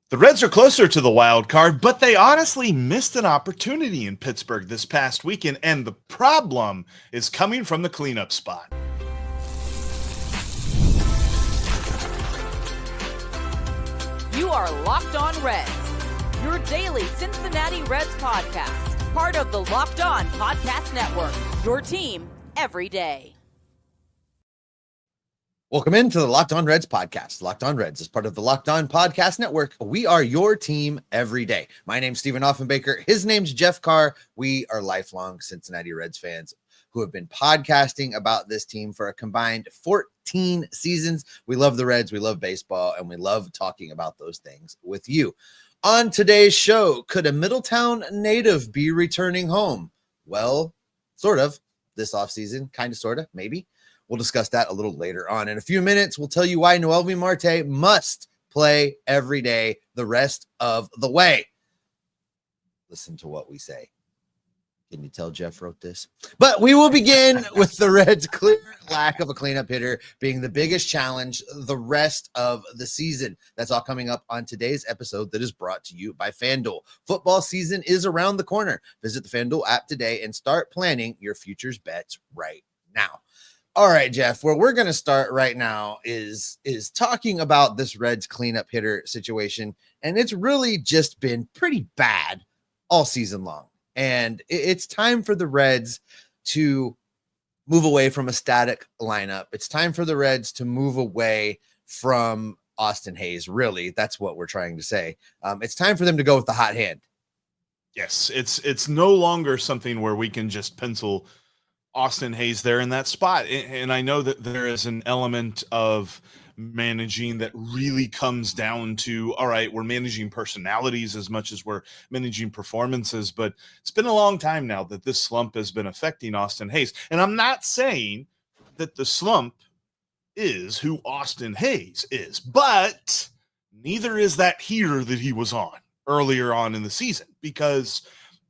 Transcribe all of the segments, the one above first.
The Reds are closer to the wild card, but they honestly missed an opportunity in Pittsburgh this past weekend, and the problem is coming from the cleanup spot. You are Locked On Reds, your daily Cincinnati Reds podcast, part of the Locked On Podcast Network, your team every day. Welcome into the Locked On Reds podcast. Locked On Reds is part of the Locked On Podcast Network. We are your team every day. My name's Stephen Offenbaker. His name's Jeff Carr. We are lifelong Cincinnati Reds fans who have been podcasting about this team for a combined 14 seasons. We love the Reds, we love baseball, and we love talking about those things with you. On today's show, could a Middletown native be returning home? Well, sort of. This offseason, kind of, sort of, maybe. We'll discuss that a little later on. In a few minutes, we'll tell you why Noelvi Marte must play every day the rest of the way. Listen to what we say. Can you tell Jeff wrote this? But we will begin with the Reds' clear lack of a cleanup hitter being the biggest challenge the rest of the season. That's all coming up on today's episode that is brought to you by FanDuel. Football season is around the corner. Visit the FanDuel app today and start planning your futures bets right now. All right, Jeff, where we're going to start right now is talking about this Reds cleanup hitter situation. And it's really just been pretty bad all season long. And it's time for the Reds to move away from a static lineup. It's time for the Reds to move away from Austin Hayes. Really, that's what we're trying to say. It's time for them to go with the hot hand. Yes, it's no longer something where we can just pencil Austin Hayes there in that spot. And I know that there is an element of managing that really comes down to, all right, we're managing personalities as much as we're managing performances, but it's been a long time now that this slump has been affecting Austin Hayes. And I'm not saying that the slump is who Austin Hayes is, but neither is that heater that he was on earlier on in the season. Because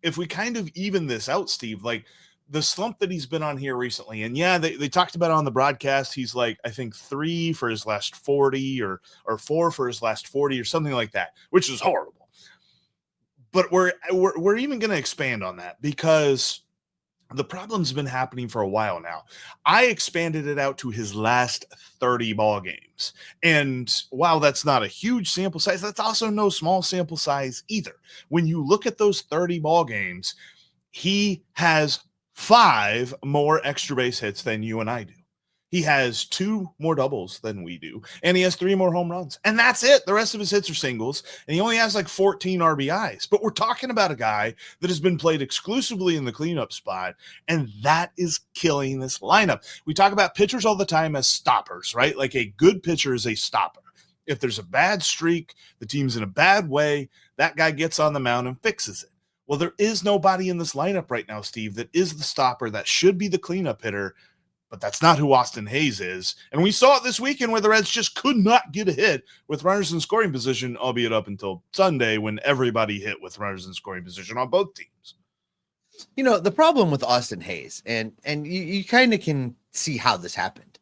if we kind of even this out, Steve, like, the slump that he's been on here recently, and yeah, they talked about it on the broadcast. He's like, I think 3 for his last 40 or 4 for his last 40 or something like that, which is horrible. But we're even going to expand on that because the problem's been happening for a while now. I expanded it out to his last 30 ball games. And while that's not a huge sample size, that's also no small sample size either. When you look at those 30 ball games, he has 5 more extra base hits than you and I do. He has 2 more doubles than we do, and he has 3 more home runs. And that's it. The rest of his hits are singles, and he only has like 14 RBIs. But we're talking about a guy that has been played exclusively in the cleanup spot, and that is killing this lineup. We talk about pitchers all the time as stoppers, right? Like a good pitcher is a stopper. If there's a bad streak, the team's in a bad way, that guy gets on the mound and fixes it. Well, there is nobody in this lineup right now, Steve, that is the stopper, that should be the cleanup hitter, but that's not who Austin Hayes is. And we saw it this weekend where the Reds just could not get a hit with runners in scoring position, albeit up until Sunday when everybody hit with runners in scoring position on both teams. You know, the problem with Austin Hayes, and you kind of can see how this happened.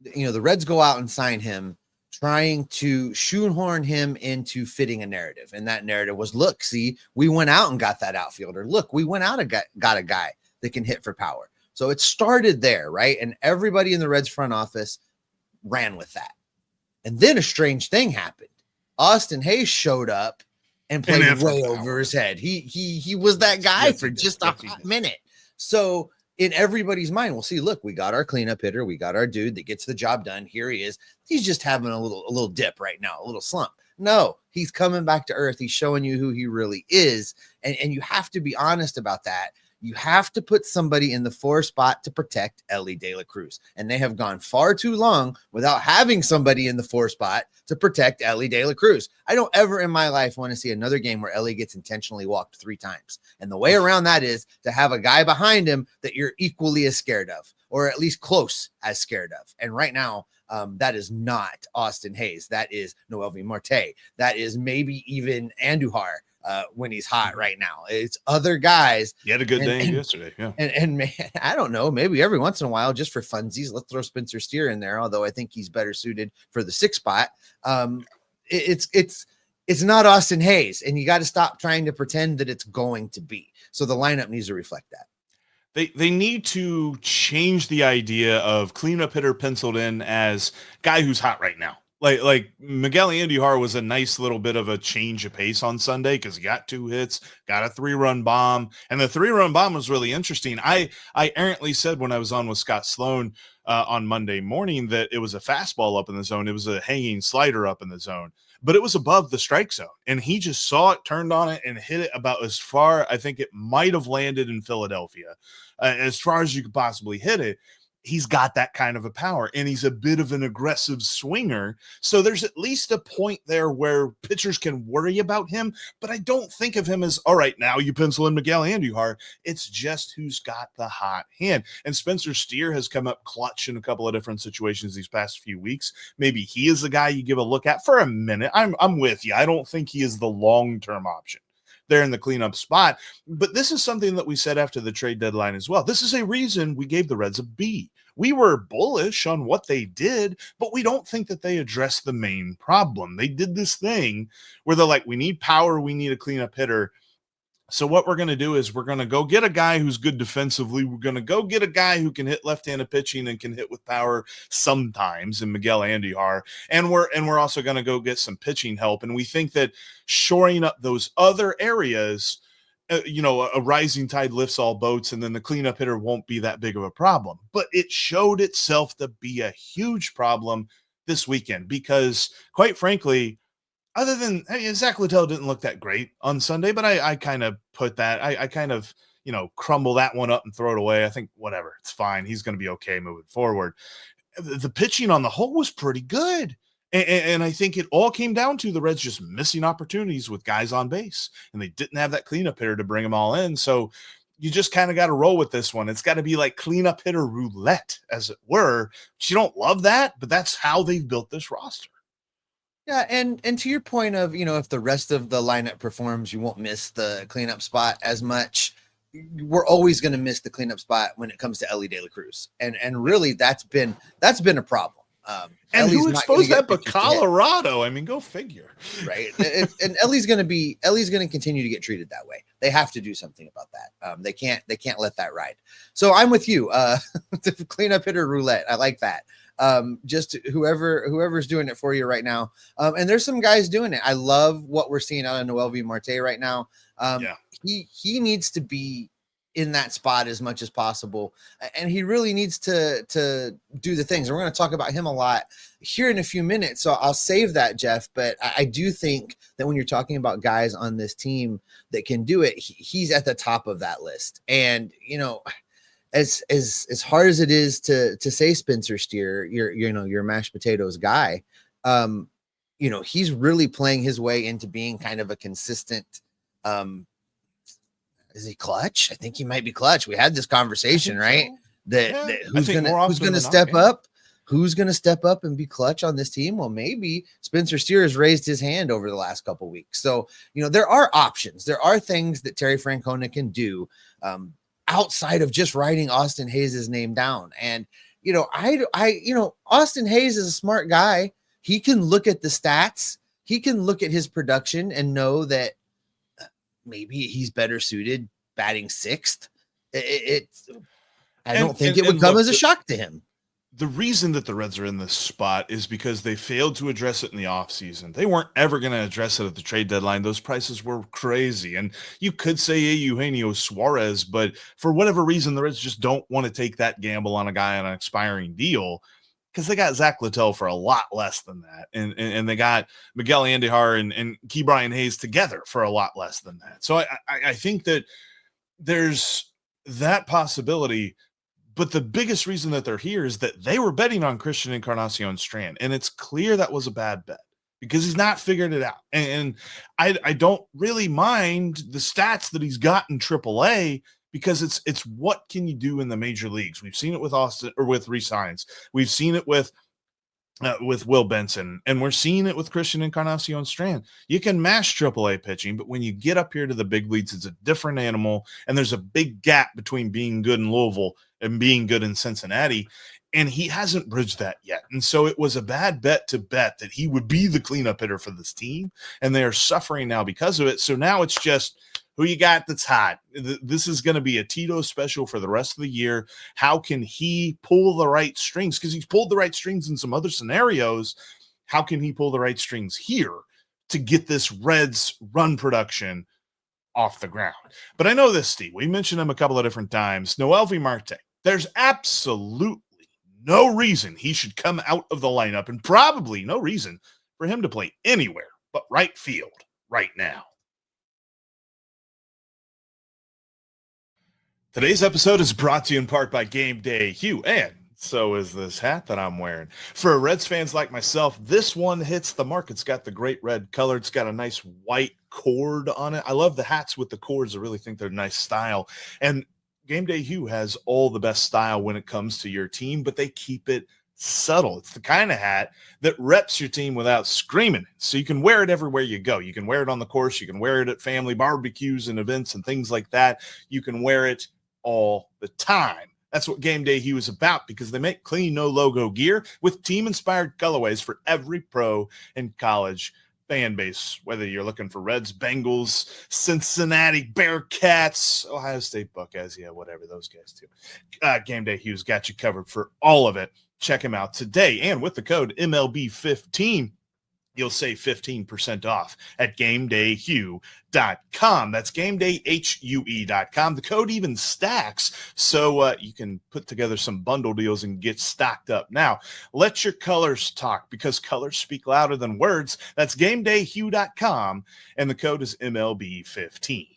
You know, the Reds go out and sign him, trying to shoehorn him into fitting a narrative. And that narrative was, look, see, we went out and got that outfielder. Look, we went out and got a guy that can hit for power. So it started there, right? And everybody in the Reds front office ran with that. And then a strange thing happened. Austin Hayes showed up and played way over his head. He was that guy for just a hot minute. So in everybody's mind, we'll see, look, we got our cleanup hitter. We got our dude that gets the job done. Here he is. He's just having a little dip right now, a little slump. No, he's coming back to earth. He's showing you who he really is. And you have to be honest about that. You have to put somebody in the 4 spot to protect Elly De La Cruz. And they have gone far too long without having somebody in the 4 spot to protect Elly De La Cruz. I don't ever in my life want to see another game where Elly gets intentionally walked 3 times. And the way around that is to have a guy behind him that you're equally as scared of, or at least close as scared of. And right now, that is not Austin Hayes. That is Noelvi Marte. That is maybe even Andujar. When he's hot right now, it's other guys. He had a good day yesterday. Yeah. And man, I don't know, maybe every once in a while, just for funsies, let's throw Spencer Steer in there. Although I think he's better suited for the 6 spot. It's it's not Austin Hayes, and you got to stop trying to pretend that it's going to be. So the lineup needs to reflect that. They need to change the idea of cleanup hitter penciled in as guy who's hot right now. Like Miguel Andujar was a nice little bit of a change of pace on Sunday because he got 2 hits, got a 3-run bomb, and the 3-run bomb was really interesting. I errantly said when I was on with Scott Sloan on Monday morning that it was a fastball up in the zone. It was a hanging slider up in the zone, but it was above the strike zone, and he just saw it, turned on it, and hit it about as far. I think it might have landed in Philadelphia, as far as you could possibly hit it. He's got that kind of a power, and he's a bit of an aggressive swinger. So there's at least a point there where pitchers can worry about him, but I don't think of him as, all right, now you pencil in Miguel Andujar. It's just who's got the hot hand. And Spencer Steer has come up clutch in a couple of different situations these past few weeks. Maybe he is the guy you give a look at for a minute. I'm with you. I don't think he is the long-term option there in the cleanup spot. But this is something that we said after the trade deadline as well. This is a reason we gave the Reds a B. We were bullish on what they did, but we don't think that they addressed the main problem. They did this thing where they're like, we need power, we need a cleanup hitter. So what we're going to do is we're going to go get a guy who's good defensively. We're going to go get a guy who can hit left-handed pitching and can hit with power sometimes in Miguel Andujar. And we're also going to go get some pitching help. And we think that shoring up those other areas, a rising tide lifts all boats, and then the cleanup hitter won't be that big of a problem. But it showed itself to be a huge problem this weekend because, quite frankly, other than Zach Littell didn't look that great on Sunday, but I kind of put that, I kind of, crumble that one up and throw it away. I think whatever, it's fine. He's going to be okay moving forward. The pitching on the whole was pretty good. And I think it all came down to the Reds just missing opportunities with guys on base, and they didn't have that cleanup hitter to bring them all in. So you just kind of got to roll with this one. It's got to be like cleanup hitter roulette, as it were. But you don't love that, but that's how they've built this roster. Yeah, and to your point of, if the rest of the lineup performs, you won't miss the cleanup spot as much. We're always going to miss the cleanup spot when it comes to Elly De La Cruz. And really that's been a problem. And who exposed that but Colorado? I mean, go figure. Right. And Ellie's going to continue to get treated that way. They have to do something about that. They can't let that ride. So I'm with you. The cleanup hitter roulette. I like that. Just whoever's doing it for you right now. And there's some guys doing it. I love what we're seeing out of Noelvi Marte right now. He needs to be in that spot as much as possible, and he really needs to do the things. And we're going to talk about him a lot here in a few minutes, so I'll save that, Jeff. But I do think that when you're talking about guys on this team that can do it, he's at the top of that list. And as hard as it is to say Spencer Steer, your mashed potatoes guy, he's really playing his way into being kind of a consistent. Is he clutch? I think he might be clutch. We had this conversation, right? So. That who's gonna step up? Who's gonna step up and be clutch on this team? Well, maybe Spencer Steer has raised his hand over the last couple of weeks. So there are options. There are things that Terry Francona can do outside of just writing Austin Hayes' name down. And Austin Hayes is a smart guy. He can look at the stats. He can look at his production and know that maybe he's better suited batting sixth. I don't think it would come as a shock to him. The reason that the Reds are in this spot is because they failed to address it in the offseason. They weren't ever going to address it at the trade deadline. Those prices were crazy. And you could say Eugenio Suarez, but for whatever reason, the Reds just don't want to take that gamble on a guy on an expiring deal because they got Zach Littell for a lot less than that. And they got Miguel Andujar and Key Brian Hayes together for a lot less than that. So I think that there's that possibility. But the biggest reason that they're here is that they were betting on Christian Encarnacion Strand. And it's clear that was a bad bet because he's not figured it out. And I don't really mind the stats that he's got in AAA because it's what can you do in the major leagues. We've seen it with Austin or with resigns. We've seen it with Will Benson, and we're seeing it with Christian Encarnacion Strand. You can mash AAA pitching, but when you get up here to the big leagues, it's a different animal, and there's a big gap between being good in Louisville and being good in Cincinnati. And he hasn't bridged that yet. And so it was a bad bet to bet that he would be the cleanup hitter for this team. And they are suffering now because of it. So now it's just who you got that's hot. This is going to be a Tito special for the rest of the year. How can he pull the right strings? Because he's pulled the right strings in some other scenarios. How can he pull the right strings here to get this Reds run production off the ground? But I know this, Steve. We mentioned him a couple of different times. Noelvi Marte. There's absolutely no reason he should come out of the lineup, and probably no reason for him to play anywhere but right field right now. Today's episode is brought to you in part by Game Day Hue, and so is this hat that I'm wearing. For Reds fans like myself, this one hits the mark. It's got the great red color. It's got a nice white cord on it. I love the hats with the cords. I really think they're nice style. And Game Day Hue has all the best style when it comes to your team, but they keep it subtle. It's the kind of hat that reps your team without screaming. So you can wear it everywhere you go. You can wear it on the course. You can wear it at family barbecues and events and things like that. You can wear it all the time. That's what Game Day Hue is about, because they make clean, no logo gear with team-inspired colorways for every pro and college fan base, whether you're looking for Reds, Bengals, Cincinnati Bearcats, Ohio State Buckeyes, yeah, whatever those guys do. Game Day Hue's got you covered for all of it. Check him out today, and with the code MLB15, you'll save 15% off at GameDayHue.com. That's GameDayHue.com. The code even stacks, so you can put together some bundle deals and get stocked up. Now, let your colors talk, because colors speak louder than words. That's GameDayHue.com, and the code is MLB15.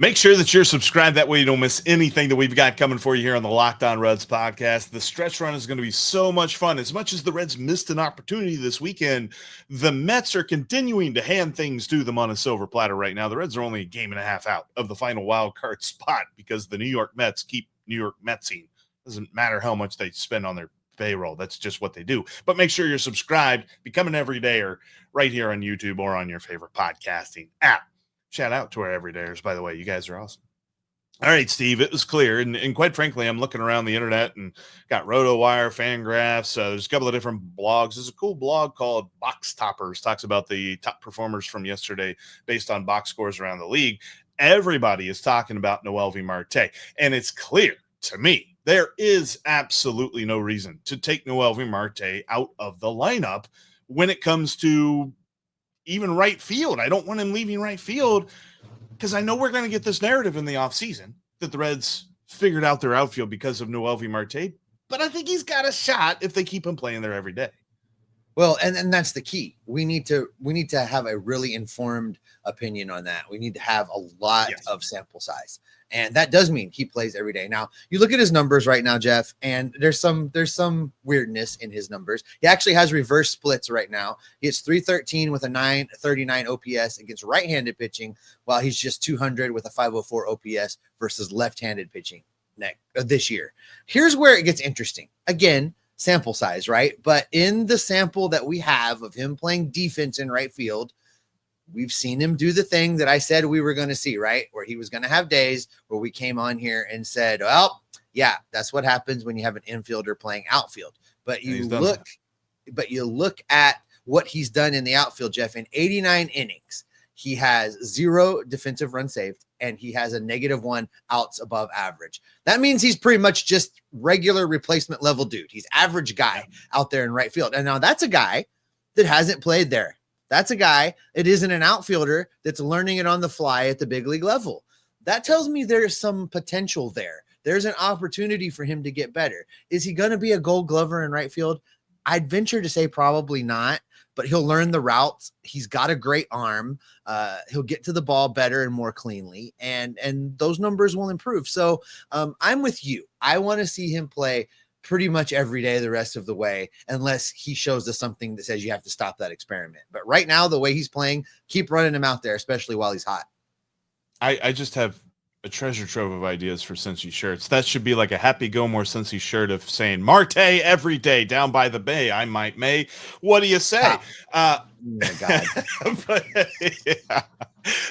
Make sure that you're subscribed. That way you don't miss anything that we've got coming for you here on the Locked On Reds podcast. The stretch run is going to be so much fun. As much as the Reds missed an opportunity this weekend, the Mets are continuing to hand things to them on a silver platter right now. The Reds are only a game and a half out of the final wild card spot, because the New York Mets keep New York Metsing. Doesn't matter how much they spend on their payroll. That's just what they do. But make sure you're subscribed. Become an everydayer right here on YouTube or on your favorite podcasting app. Shout out to our everydayers, by the way. You guys are awesome. All right, Steve, it was clear. And quite frankly, I'm looking around the internet and got RotoWire, Fangraphs. There's a couple of different blogs. There's a cool blog called Box Toppers. Talks about the top performers from yesterday based on box scores around the league. Everybody is talking about Noelvi Marte. And it's clear to me, there is absolutely no reason to take Noelvi Marte out of the lineup when it comes to even right field. I don't want him leaving right field, because I know we're going to get this narrative in the offseason that the Reds figured out their outfield because of Noelvi Marte, but I think he's got a shot if they keep him playing there every day. Well, and that's the key. We need to have a really informed opinion on that. We need to have a lot of sample size. And that does mean he plays every day. Now, you look at his numbers right now, Jeff, and there's some weirdness in his numbers. He actually has reverse splits right now. He hits 313 with a 939 OPS against right-handed pitching, while he's just 200 with a 504 OPS versus left-handed pitching this year. Here's where it gets interesting. Again, sample size, right? But in the sample that we have of him playing defense in right field, we've seen him do the thing that I said we were going to see, right? Where he was going to have days where we came on here and said, well, yeah, that's what happens when you have an infielder playing outfield. But you look at what he's done in the outfield, Jeff. In 89 innings, he has 0 defensive runs saved, and he has a -1 outs above average. That means he's pretty much just regular replacement level dude. He's average guy out there in right field. And now that's a guy that hasn't played there. That's a guy that isn't an outfielder that's learning it on the fly at the big league level. That tells me there's some potential there. There's an opportunity for him to get better. Is he going to be a Gold Glover in right field? I'd venture to say probably not, but he'll learn the routes. He's got a great arm. He'll get to the ball better and more cleanly, and those numbers will improve. So I'm with you. I want to see him play pretty much every day the rest of the way, unless he shows us something that says you have to stop that experiment. But right now, the way he's playing, keep running him out there, especially while he's hot. I just have a treasure trove of ideas for Cincy shirts. That should be like a Happy Gilmore Cincy shirt of saying Marte every day down by the bay. I might may. What do you say? Oh my God.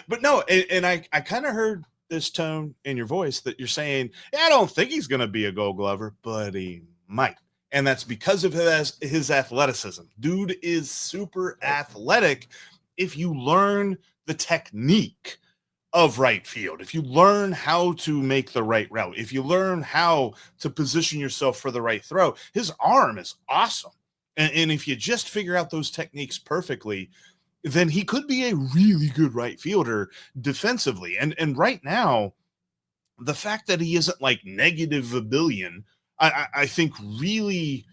But no, and I kind of heard this tone in your voice that you're saying, yeah, I don't think he's going to be a Gold Glover, but he might. And that's because of his athleticism. Dude is super athletic. If you learn the technique of right field, if you learn how to make the right route, if you learn how to position yourself for the right throw, his arm is awesome. And if you just figure out those techniques perfectly, then he could be a really good right fielder defensively. And right now, the fact that he isn't like negative a billion, I think really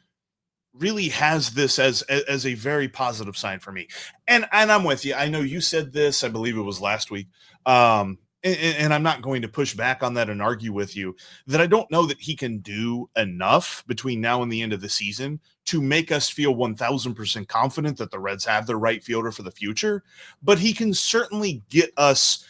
has this as a very positive sign for me. And I'm with you. I know you said this, I believe it was last week. And I'm not going to push back on that and argue with you that I don't know that he can do enough between now and the end of the season to make us feel 1000% confident that the Reds have their right fielder for the future, but he can certainly get us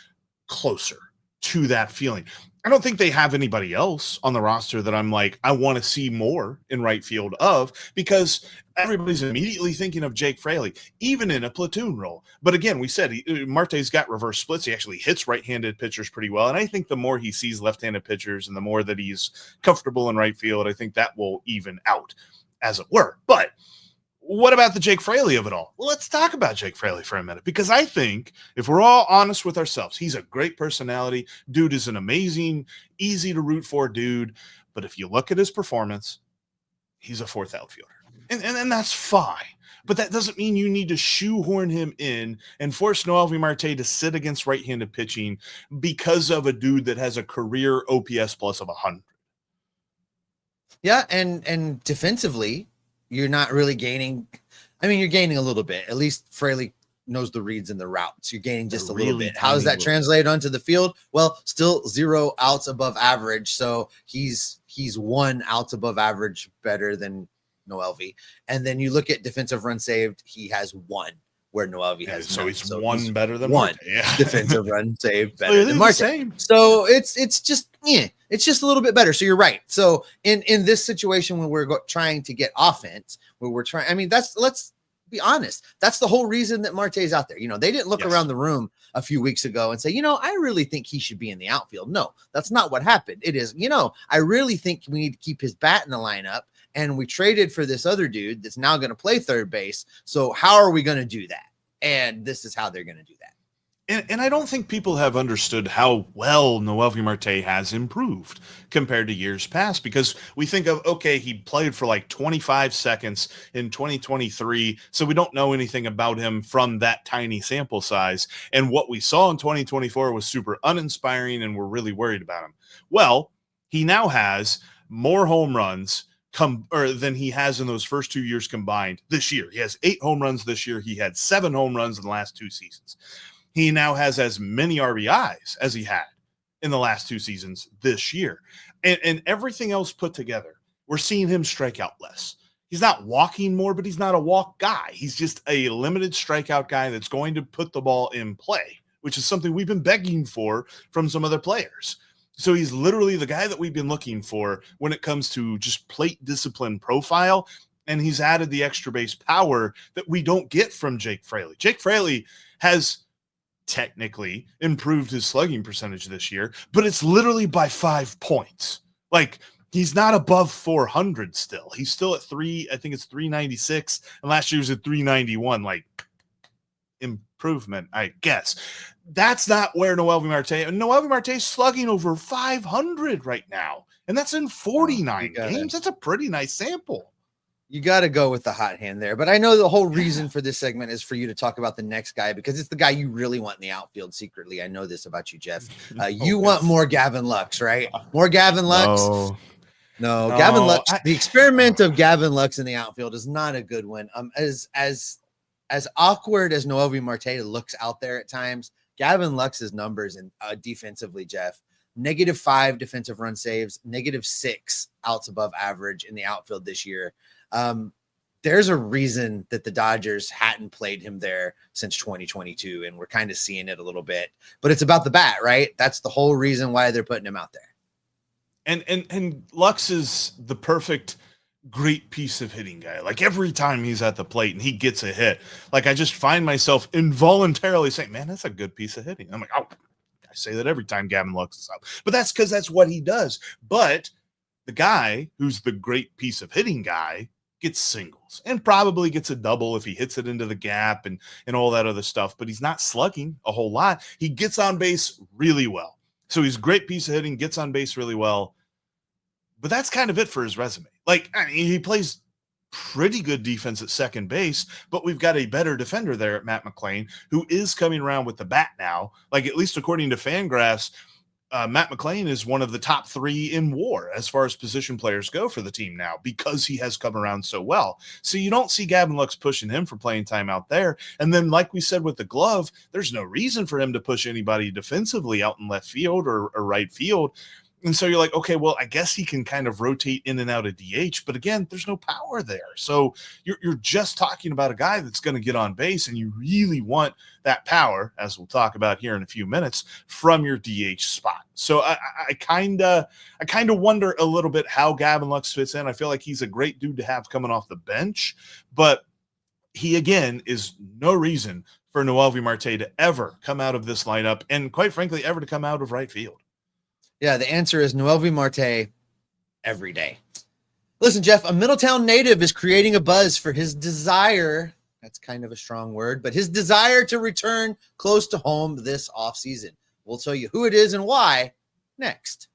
closer to that feeling. I don't think they have anybody else on the roster that I'm like, I want to see more in right field of, because everybody's immediately thinking of Jake Fraley, even in a platoon role. But again, we said Marte's got reverse splits. He actually hits right-handed pitchers pretty well. And I think the more he sees left-handed pitchers and the more that he's comfortable in right field, I think that will even out, as it were. But what about the Jake Fraley of it all? Well, let's talk about Jake Fraley for a minute, because I think if we're all honest with ourselves, he's a great personality. Dude is an amazing, easy to root for dude. But if you look at his performance, he's a fourth outfielder. And that's fine. But that doesn't mean you need to shoehorn him in and force Noelvi Marte to sit against right-handed pitching because of a dude that has a career OPS plus of 100. Yeah, and defensively, you're not really gaining. I mean, you're gaining a little bit. At least Fraley knows the reads and the routes. You're gaining just a little bit. How does that translate onto the field? Well, still 0 outs above average. So he's 1 outs above average better than Noelvi. And then you look at defensive run saved, he has 1 where Noelvi has so none. he's one better than 1 yeah. defensive run saved better than Marte. So it's just a little bit better. So you're right. So in this situation when we're trying to get offense, where we're trying, I mean, let's be honest. That's the whole reason that Marte's out there. They didn't look around the room a few weeks ago and say, I really think he should be in the outfield. No, that's not what happened. It is, I really think we need to keep his bat in the lineup. And we traded for this other dude that's now going to play third base. So how are we going to do that? And this is how they're going to do that. And I don't think people have understood how well Noelvi Marte has improved compared to years past, because we think of, okay, he played for like 25 seconds in 2023, so we don't know anything about him from that tiny sample size. And what we saw in 2024 was super uninspiring, and we're really worried about him. Well, he now has more home runs than he has in those first 2 years combined this year. He has 8 home runs this year. He had 7 home runs in the last 2 seasons. He now has as many RBIs as he had in the last 2 seasons this year. And everything else put together, we're seeing him strike out less. He's not walking more, but he's not a walk guy. He's just a limited strikeout guy that's going to put the ball in play, which is something we've been begging for from some other players. So he's literally the guy that we've been looking for when it comes to just plate discipline profile. And he's added the extra base power that we don't get from Jake Fraley. Jake Fraley has technically improved his slugging percentage this year, but it's literally by 5 points. Like, he's not above 400 still. He's still at 396. And last year was at 391. Like, improvement, I guess. That's not where Noelvi Marte's slugging over 500 right now. And that's in 49 games. That's a pretty nice sample. You got to go with the hot hand there. But I know the whole reason for this segment is for you to talk about the next guy, because it's the guy you really want in the outfield secretly. I know this about you, Jeff. You want more Gavin Lux, right? More Gavin Lux. No, Gavin Lux. The experiment of Gavin Lux in the outfield is not a good one. As awkward as Noelvi Marte looks out there at times, Gavin Lux's numbers and defensively, Jeff, -5 defensive run saves, -6 outs above average in the outfield this year. There's a reason that the Dodgers hadn't played him there since 2022, and we're kind of seeing it a little bit. But it's about the bat, right? That's the whole reason why they're putting him out there. And Lux is the perfect great piece of hitting guy. Like, every time he's at the plate and he gets a hit, like, I just find myself involuntarily saying, man, that's a good piece of hitting. I'm like, oh, say that every time Gavin Lux is up, but that's because that's what he does. But the guy who's the great piece of hitting guy gets singles and probably gets a double if he hits it into the gap and all that other stuff, but he's not slugging a whole lot. He gets on base really well. So he's a great piece of hitting, gets on base really well. But that's kind of it for his resume. Like, I mean, he plays pretty good defense at second base, but we've got a better defender there at Matt McLain, who is coming around with the bat now. Like, at least according to Fangraphs, Matt McLain is one of the top 3 in WAR as far as position players go for the team now because he has come around so well. So you don't see Gavin Lux pushing him for playing time out there. And then, like we said with the glove, there's no reason for him to push anybody defensively out in left field or right field. And so you're like, okay, well, I guess he can kind of rotate in and out of DH, but again, there's no power there. So you're just talking about a guy that's going to get on base, and you really want that power, as we'll talk about here in a few minutes, from your DH spot. So I kind of wonder a little bit how Gavin Lux fits in. I feel like he's a great dude to have coming off the bench, but he, again, is no reason for Noelvi Marte to ever come out of this lineup, and quite frankly, ever to come out of right field. Yeah, the answer is Noelvi Marte every day. Listen, Jeff, a Middletown native is creating a buzz for his desire. That's kind of a strong word, but his desire to return close to home this offseason. We'll tell you who it is and why next.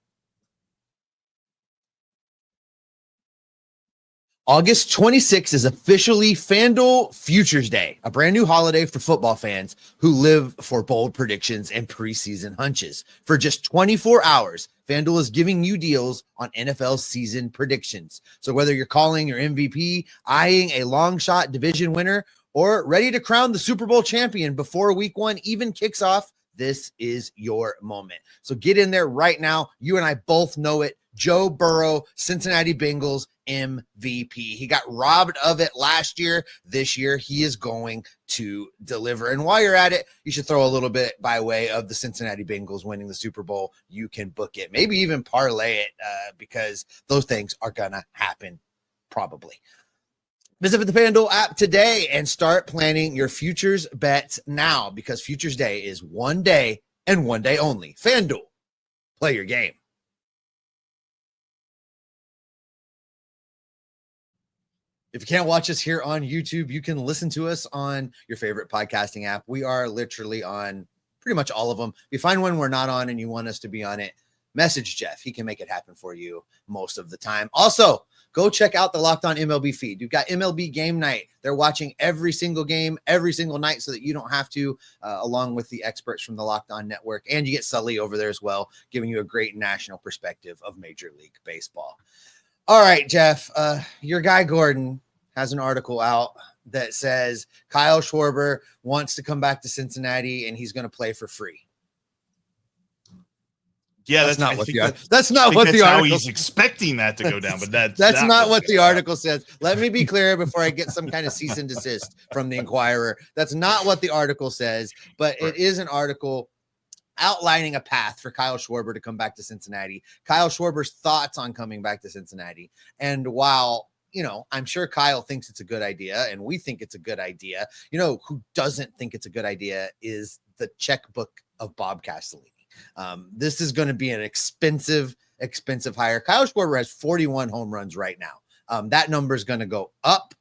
August 26th is officially FanDuel Futures Day, a brand new holiday for football fans who live for bold predictions and preseason hunches. For just 24 hours, FanDuel is giving you deals on NFL season predictions. So whether you're calling your MVP, eyeing a long shot division winner, or ready to crown the Super Bowl champion before week 1 even kicks off, this is your moment. So get in there right now. You and I both know it. Joe Burrow, Cincinnati Bengals MVP. He got robbed of it last year. This year, he is going to deliver. And while you're at it, you should throw a little bit by way of the Cincinnati Bengals winning the Super Bowl. You can book it, maybe even parlay it, because those things are going to happen probably. Visit the FanDuel app today and start planning your futures bets now, because Futures Day is one day and one day only. FanDuel, play your game. If you can't watch us here on YouTube, you can listen to us on your favorite podcasting app. We are literally on pretty much all of them. If you find one we're not on and you want us to be on it, message Jeff. He can make it happen for you most of the time. Also, go check out the Locked On MLB feed. You've got MLB Game Night. They're watching every single game, every single night, so that you don't have to, along with the experts from the Locked On Network. And you get Sully over there as well, giving you a great national perspective of Major League Baseball. All right, Jeff, your guy Gordon has an article out that says Kyle Schwarber wants to come back to Cincinnati and he's going to play for free. Yeah, that's not what the article. How he's expecting that to go down, but that's not what the article says. Let me be clear before I get some kind of cease and desist from the Inquirer. That's not what the article says, but it is an article outlining a path for Kyle Schwarber to come back to Cincinnati. Kyle Schwarber's thoughts on coming back to Cincinnati. And while, I'm sure Kyle thinks it's a good idea and we think it's a good idea, who doesn't think it's a good idea is the checkbook of Bob Castellini. This is going to be an expensive hire. Kyle Schwarber has 41 home runs right now. That number is going to go up.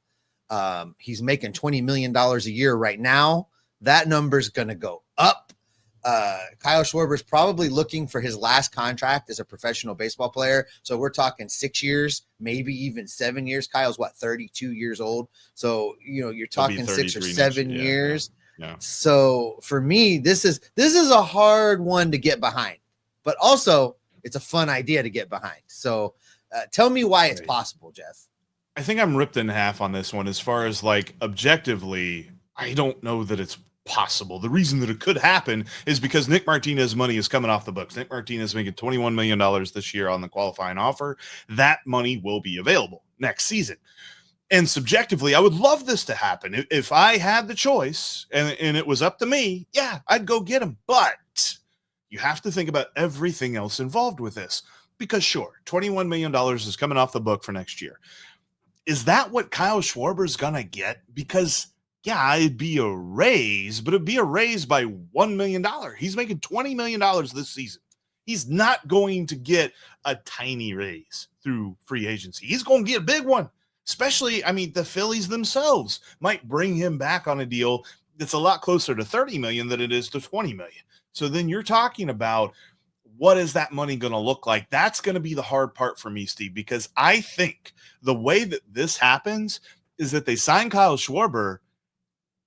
He's making $20 million a year right now. That number is going to go up. Kyle Schwarber is probably looking for his last contract as a professional baseball player. So we're talking 6 years, maybe even 7 years. Kyle's 32 years old. So, you're talking 6 or 7 years. Yeah. So for me, this is a hard one to get behind, but also it's a fun idea to get behind. So tell me why it's possible, Jeff. I think I'm ripped in half on this one. As far as objectively, I don't know that it's possible. The reason that it could happen is because Nick Martinez money is coming off the books. Nick Martinez making $21 million this year on the qualifying offer. That money will be available next season. And subjectively, I would love this to happen. If I had the choice and it was up to me, yeah, I'd go get him. But you have to think about everything else involved with this. Because sure, $21 million is coming off the book for next year. Is that what Kyle Schwarber is going to get? Because yeah, it'd be a raise, but it'd be a raise by $1 million. He's making $20 million this season. He's not going to get a tiny raise through free agency. He's going to get a big one. Especially, I mean, the Phillies themselves might bring him back on a deal that's a lot closer to 30 million than it is to 20 million. So then you're talking about, what is that money going to look like? That's going to be the hard part for me, Steve, because I think the way that this happens is that they sign Kyle Schwarber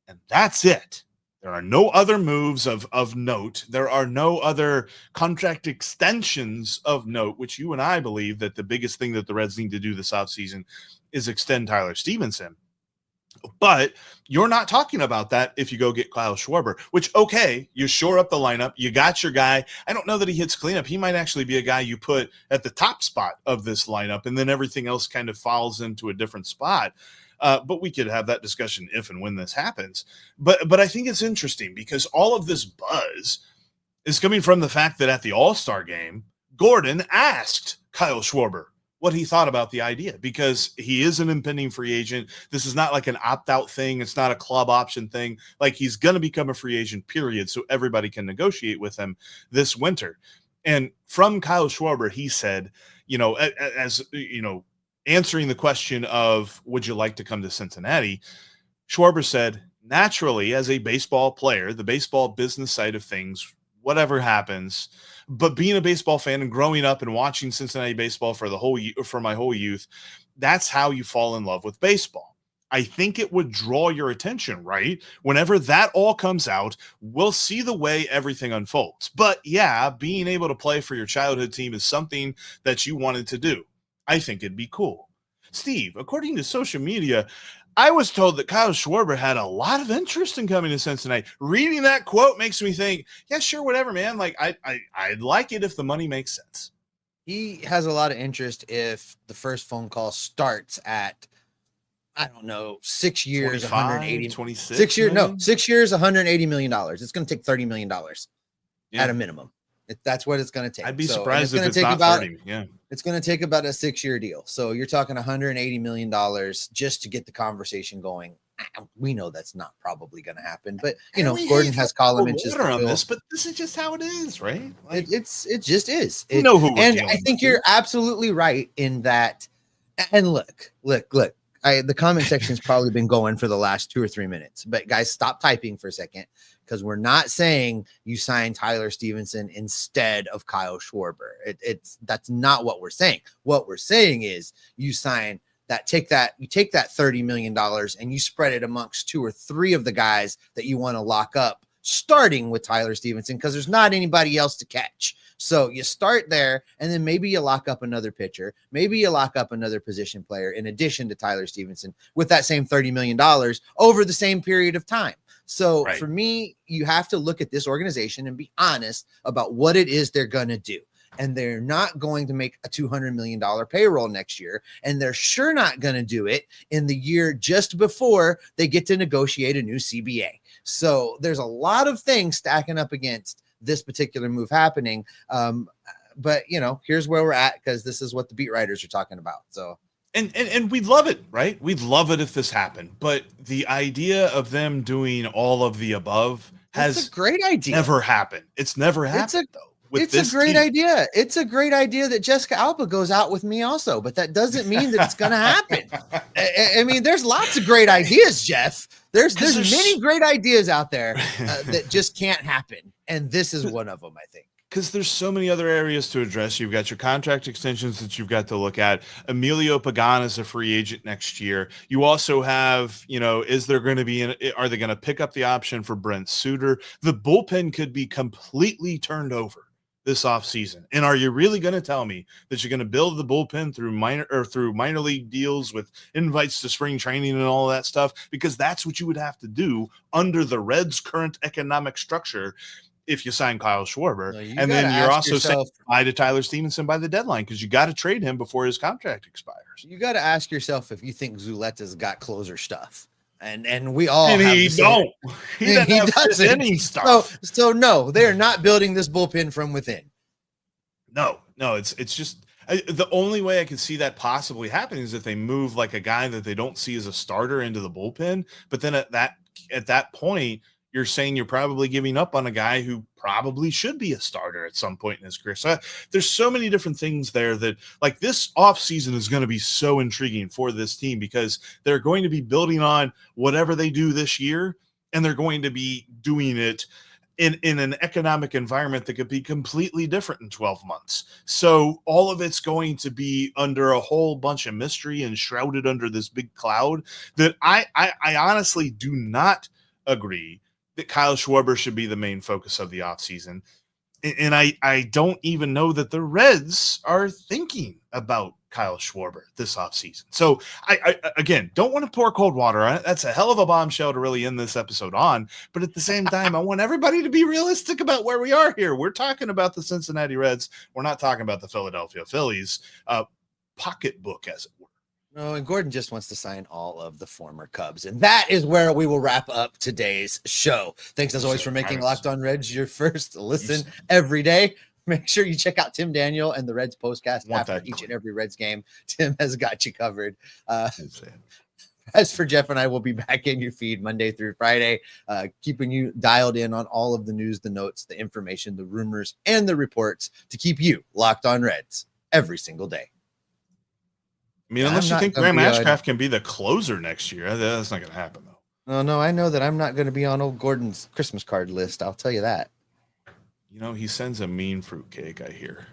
and that's it. There are no other moves of note. There are no other contract extensions of note, which you and I believe that the biggest thing that the Reds need to do this offseason is extend Tyler Stephenson. But you're not talking about that if you go get Kyle Schwarber, which, okay, you shore up the lineup. You got your guy. I don't know that he hits cleanup. He might actually be a guy you put at the top spot of this lineup, and then everything else kind of falls into a different spot. But we could have that discussion if and when this happens. But I think it's interesting because all of this buzz is coming from the fact that at the All-Star game, Gordon asked Kyle Schwarber what he thought about the idea, because he is an impending free agent. This is not like an opt-out thing. It's not a club option thing. Like, he's going to become a free agent, period, so everybody can negotiate with him this winter. And from Kyle Schwarber, he said, as answering the question of, would you like to come to Cincinnati? Schwarber said, naturally, as a baseball player, the baseball business side of things, whatever happens, but being a baseball fan and growing up and watching Cincinnati baseball for my whole youth, that's how you fall in love with baseball. I think it would draw your attention, right? Whenever that all comes out, we'll see the way everything unfolds. But yeah, being able to play for your childhood team is something that you wanted to do. I think it'd be cool. Steve, according to social media, I was told that Kyle Schwarber had a lot of interest in coming to Cincinnati. Reading that quote makes me think, yeah, sure, whatever, man. Like, I'd like it if the money makes sense. He has a lot of interest if the first phone call starts at, I don't know, 6 years, 180, 26, 6 years, no, 6 years, $180 million. It's going to take $30 million at a minimum. That's what it's going to take. I'd be surprised if it's not 30. Yeah. It's going to take about a 6-year deal. So you're talking $180 million just to get the conversation going. We know that's not probably going to happen, but Gordon has column inches on this, but this is just how it is, right? Like, it just is. You know who, and I think you're absolutely right in that. And look. The comment section's probably been going for the last 2 or 3 minutes, but guys, stop typing for a second, because we're not saying you sign Tyler Stephenson instead of Kyle Schwarber. That's not what we're saying. What we're saying is you take that $30 million and you spread it amongst 2 or 3 of the guys that you want to lock up, starting with Tyler Stephenson, because there's not anybody else to catch. So you start there, and then maybe you lock up another pitcher. Maybe you lock up another position player in addition to Tyler Stephenson with that same $30 million over the same period of time. So For me, you have to look at this organization and be honest about what it is they're going to do. And they're not going to make a $200 million payroll next year. And they're sure not going to do it in the year just before they get to negotiate a new CBA. So there's a lot of things stacking up against this particular move happening. But here's where we're at, because this is what the beat writers are talking about. So And we'd love it, right? We'd love it if this happened. But the idea of them doing all of the above has a great idea. Never happened. It's never happened, though. It's a great idea. It's a great idea that Jessica Alba goes out with me also, but that doesn't mean that it's going to happen. I mean, there's lots of great ideas, Jeff. There's many great ideas out there that just can't happen. And this is one of them, I think. Because there's so many other areas to address. You've got your contract extensions that you've got to look at. Emilio Pagan is a free agent next year. You also have, is there going to be, are they going to pick up the option for Brent Suter? The bullpen could be completely turned over this offseason. And are you really going to tell me that you're going to build the bullpen through minor league deals with invites to spring training and all of that stuff? Because that's what you would have to do under the Reds' current economic structure if you sign Kyle Schwarber. And then you're also saying bye to Tyler Stephenson by the deadline, because you got to trade him before his contract expires. You got to ask yourself if you think Zuletta's got closer stuff. And we all and have he don't. He doesn't have any stuff. So no, they're not building this bullpen from within. No, it's just the only way I can see that possibly happening is if they move like a guy that they don't see as a starter into the bullpen, but then that at that point, you're saying you're probably giving up on a guy who probably should be a starter at some point in his career. So there's so many different things there that, like, this offseason is going to be so intriguing for this team because they're going to be building on whatever they do this year, and they're going to be doing it in an economic environment that could be completely different in 12 months. So all of it's going to be under a whole bunch of mystery and shrouded under this big cloud that I honestly do not agree that Kyle Schwarber should be the main focus of the offseason. And I don't even know that the Reds are thinking about Kyle Schwarber this offseason. So I again, don't want to pour cold water on it. That's a hell of a bombshell to really end this episode on. But at the same time, I want everybody to be realistic about where we are here. We're talking about the Cincinnati Reds. We're not talking about the Philadelphia Phillies pocketbook, as it were. No, and Gordon just wants to sign all of the former Cubs. And that is where we will wrap up today's show. Thanks, as always, for making Locked On Reds your first listen every day. Make sure you check out Tim Daniel and the Reds postcast after each and every Reds game. Tim has got you covered. As for Jeff and I, will be back in your feed Monday through Friday, keeping you dialed in on all of the news, the notes, the information, the rumors, and the reports to keep you locked on Reds every single day. I mean, unless you think Graham Ashcraft can be the closer next year, that's not going to happen, though. No, I know that I'm not going to be on old Gordon's Christmas card list. I'll tell you that. You know, he sends a mean fruitcake, I hear.